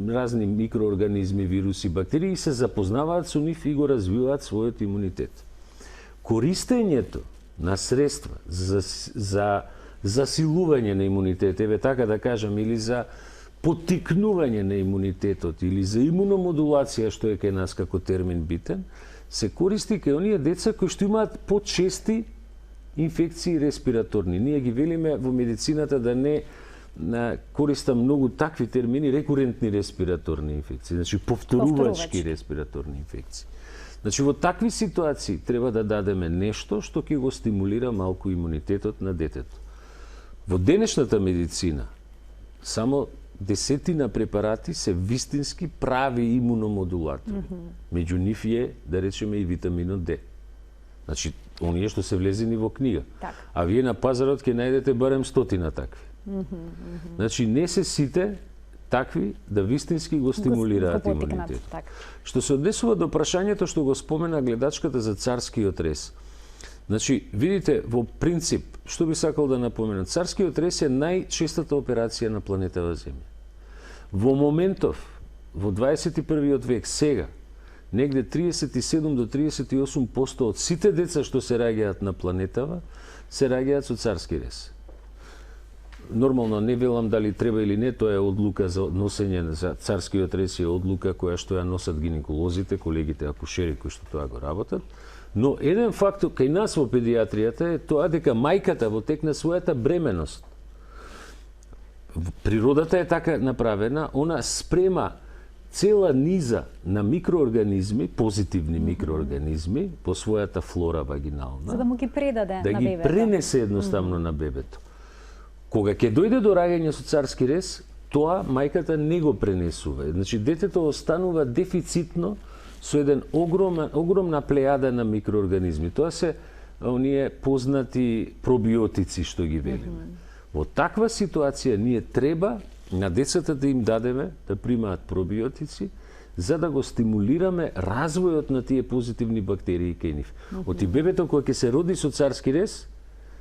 разни микроорганизми, вируси, бактерии, се запознаваат со нив и го развиваат својот имунитет. Користењето на средства за засилување на имунитет, еве така да кажам, или за поттикнување на имунитетот, или за имуномодулација, што е кај нас како термин битен, се користи кај оние деца кои што имаат почести инфекции респираторни. Ние ги велиме во медицината да не користам многу такви термини, рекурентни респираторни инфекции, значи повторувачки респираторни инфекции. Значи, во такви ситуации треба да дадеме нешто што ќе го стимулира малку имунитетот на детето. Во денешната медицина, само десетина препарати се вистински прави имуномодулатори. Меѓу нив е, да речеме, и витаминот Д. Значи, оние што се влезени во книга. А вие на пазарот ќе најдете барем 100 такви. Значи, не се сите такви да вистински го стимулираат имунитетот. Што се однесува до прашањето што го спомена гледачката за царскиот рез. Значи, видите, во принцип, што би сакал да напоменам, царскиот рез е најчестата операција на планетава Земја. Во моментов, во 21. век, сега, негде 37 до 38% од сите деца што се раѓаат на планетава, се раѓаат со царски рез. Нормално не велам дали треба или не, тоа е одлука за носење за царскиот рез, е одлука која што ја носат гинеколозите, колегите акушери кои што тоа го работат. Но еден фактор кај нас во педијатријата е тоа дека мајката во тек на својата бременост, природата е така направена, она спрема цела низа на микроорганизми, позитивни микроорганизми по својата флора вагинална, за да му ги предаде на бебето. Да ги пренесе едноставно на бебето. Кога ќе дојде до раѓање со царски рез, тоа мајката не го пренесува. Значи, детето останува дефицитно со еден огромна плејада на микроорганизми. Тоа се оние познати пробиотици што ги велиме. Во таква ситуација ние треба на децата да им дадеме да примаат пробиотици, за да го стимулираме развојот на тие позитивни бактерии кај нив. Оти бебето кога ќе се роди со царски рез,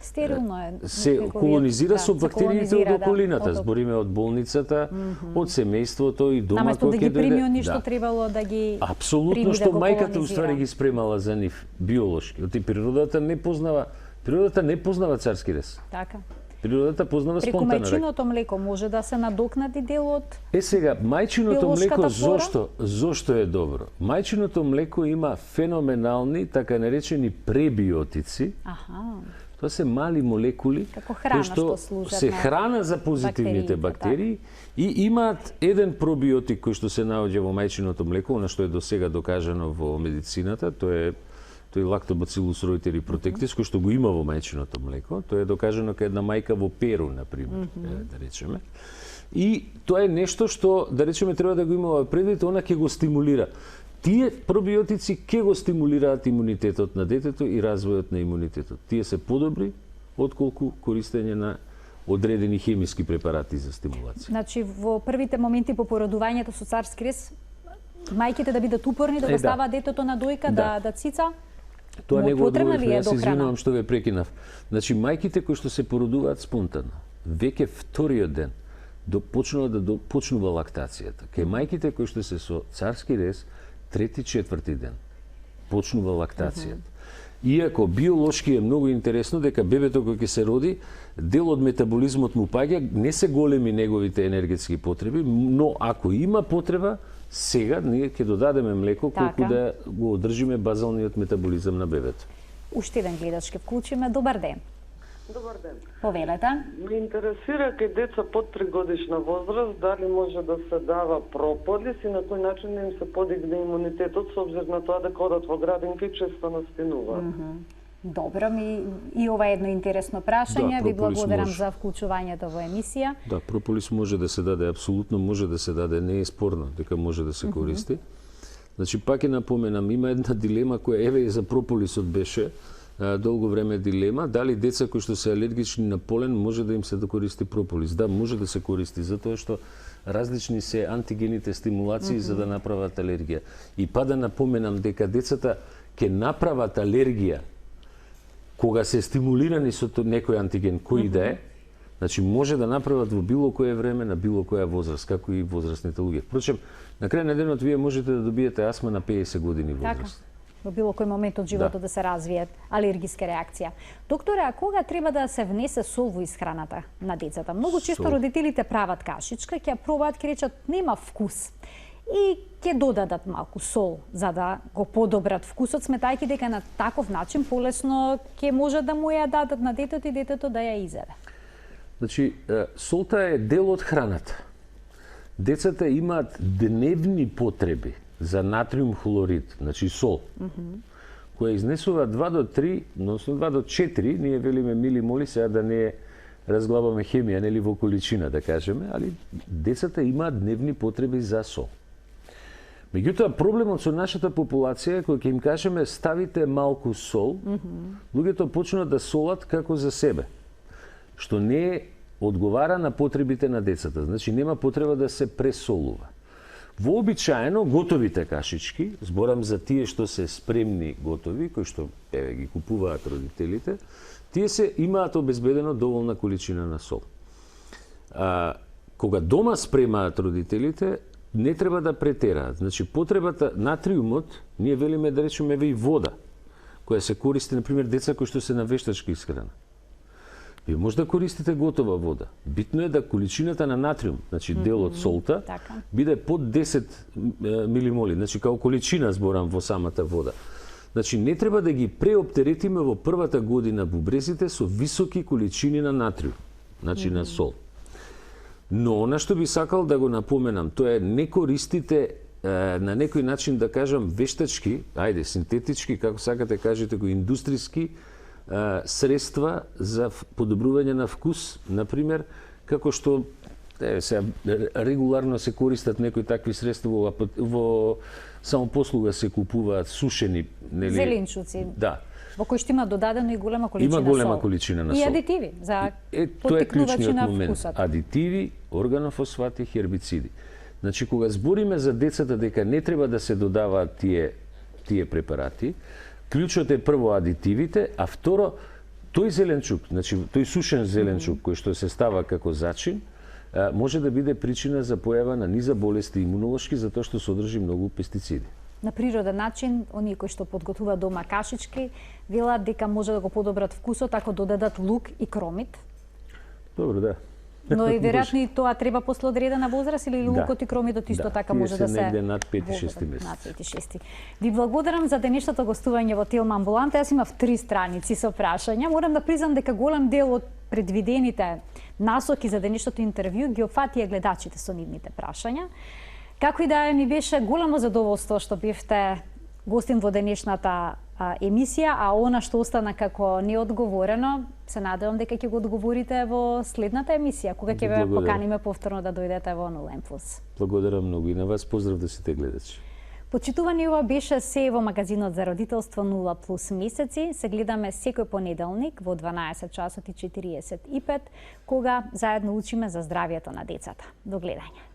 Стерилно е. Се колонизира со бактериите од околината. Да, Збориме од болницата, од семејството и дома. Наместо да ги прими они што требало да ги апсолутно, што мајката уствари ги спремала за нив биолошки. Оти природата не познава царски рез. Така. Природата познава спонтана река. Преку мајчиното млеко може да се надокнади дел од сега, мајчиното млеко зошто е добро? Мајчиното млеко има феноменални, така наречени пребиотици. Тоа се мали молекули кои што се храна за позитивните бактерии и имаат еден пробиотик кој што се наоѓа во мајчиното млеко, она што е досега докажано во медицината, тој Lactobacillus reuteri protectis, кој што го има во мајчиното млеко. Тоа е докажано кај една мајка во Перу, например, да речеме. И тоа е нешто што, да речеме, треба да го имаме предвид, она ќе го стимулира. Тие пробиотици ќе го стимулираат имунитетот на детето и развојот на имунитетот. Тие се подобри отколку користење на одредени хемиски препарати за стимулација. Значи, во првите моменти по породувањето со царски рез, мајките да бидат упорни, да го ставаат детето на дојка, да цица. Тоа не го одговорив, јас извинувам што ве прекинав. Значи, мајките кои што се породуваат спонтано, веќе вториот ден почнува лактацијата. Кај мајките кои што се со царски рез, трети, четврти ден почнува лактацијата. Иако биолошки е многу интересно дека бебето кој ќе се роди, дел од метаболизмот му паѓа, не се големи неговите енергетски потреби, но ако има потреба, сега ние ќе додадеме млеко колку да го одржиме базалниот метаболизам на бебето. Уште еден гледач ќе вклучиме. Добар ден. Добар ден. Повелете. Ме интересира кај деца под 3 годишна возраст дали може да се дава прополис и на кој начин да им се подигне имунитетот со обзир на тоа дека одат во градинка и често настинуваат. Добро, и ова е едно интересно прашање. Ви благодарам за вклучувањето во емисија. Да, прополис може да се даде, апсолутно може да се даде, не е спорно дека може да се користи. Значи, пак ќе напоменам, има една дилема која еве и за прополисот беше долго време дилема, дали деца кои што се алергични на полен може да им се користи прополис. Да, може да се користи, затоа што различни се антигените стимулации за да направат алергија. И па да напоменам дека децата ќе направат алергија кога се стимулирани со некој антиген, кој да е, значи може да направат во било кое време, на било која возраст, како и возрастните луѓе. Впрочем, на крај на денот вие можете да добиете астма на 50 години возраст. Во било кој момент од животот да се развијат алергиска реакција. Докторе, а кога треба да се внесе сол во исхраната на децата? Многу често родителите прават кашичка, ќе пробаат, ќе речат нема вкус. И ќе додадат малку сол за да го подобрат вкусот, сметајќи дека на таков начин полесно ќе може да му ја дадат на детето и детето да ја изеде. Значи, солта е дел од храната. Децата имаат дневни потреби за натриум хлорид, значи сол, која изнесува 2 до 3, односно 2 до 4, ние велиме милимоли, сега да не разглабаме хемија, нели во количина да кажеме, али децата имаат дневни потреби за сол. Меѓутоа, проблемот со нашата популација е кога ќе им кажеме ставите малку сол, луѓето почнуваат да солат како за себе, што не одговара на потребите на децата. Значи, нема потреба да се пресолува. Вообичаено, готовите кашички, зборам за тие што се спремни готови, кои што ги купуваат родителите, тие се имаат обезбедено доволна количина на сол. Кога дома спремаат родителите, не треба да претераат. Значи, потребата, натриумот, ние велиме да речеме и вода, која се користи, например, деца кои што се на вештачка исхрана. Вие може да користите готова вода. Битно е да количината на натриум, значи дел од солта, биде под 10 милимоли, значи као количина зборам во самата вода. Значи, не треба да ги преоптеретиме во првата година бубрезите со високи количини на натриум, значи на сол. Но, она што би сакал да го напоменам, тоа е не користите на некој начин, да кажам, вештачки, ајде, синтетички, како сакате кажете го, индустријски средства за подобрување на вкус, например, како што сега регуларно се користат некои такви средства во самопослуга се купуваат сушени, нели, зеленчуци. Да. Во кои што има додадено и голема количина сол. Има голема количина на сол. И адитиви за тоа е клучниот на момент. вкусот. Адитиви, органофосфати, хербициди. Значи, кога збориме за децата дека не треба да се додаваат тие препарати, клучот е прво адитивите, а второ, Тој зеленчук, значи тој сушен зеленчук кој што се става како зачин, може да биде причина за појава на низа болести имунолошки затоа што содржи многу пестициди. На природен начин, оние кои што подготвуваат дома кашички, велат дека може да го подобрат вкусот ако додадат лук и кромит. Добро, да. Но и веројатно и тоа треба после одредена возраст или лукот и кромитот исто така може да се негде над 5-6 месец. Над 5-6. Ви благодарам за денешното гостување во Телма амбуланта. Јас имав 3 страници со прашања. Морам да признам дека голем дел од предвидените насоки за денешното интервју ги опфатија гледачите со нивните прашања. Како и да е, ми беше големо задоволство што бевте гостин во денешната емисија, а она што остана како неодговорено, се надевам дека ќе го одговорите во следната емисија, кога ќе ве поканиме повторно да дојдете во Нулен Плюс. Благодарам многу и на вас, поздрав да сите гледачи. Почитувани, ова беше се во магазинот за родителство 0+ месеци. Се гледаме секој понеделник во 12 часот и 45, кога заедно учиме за здравјето на децата. До гледање.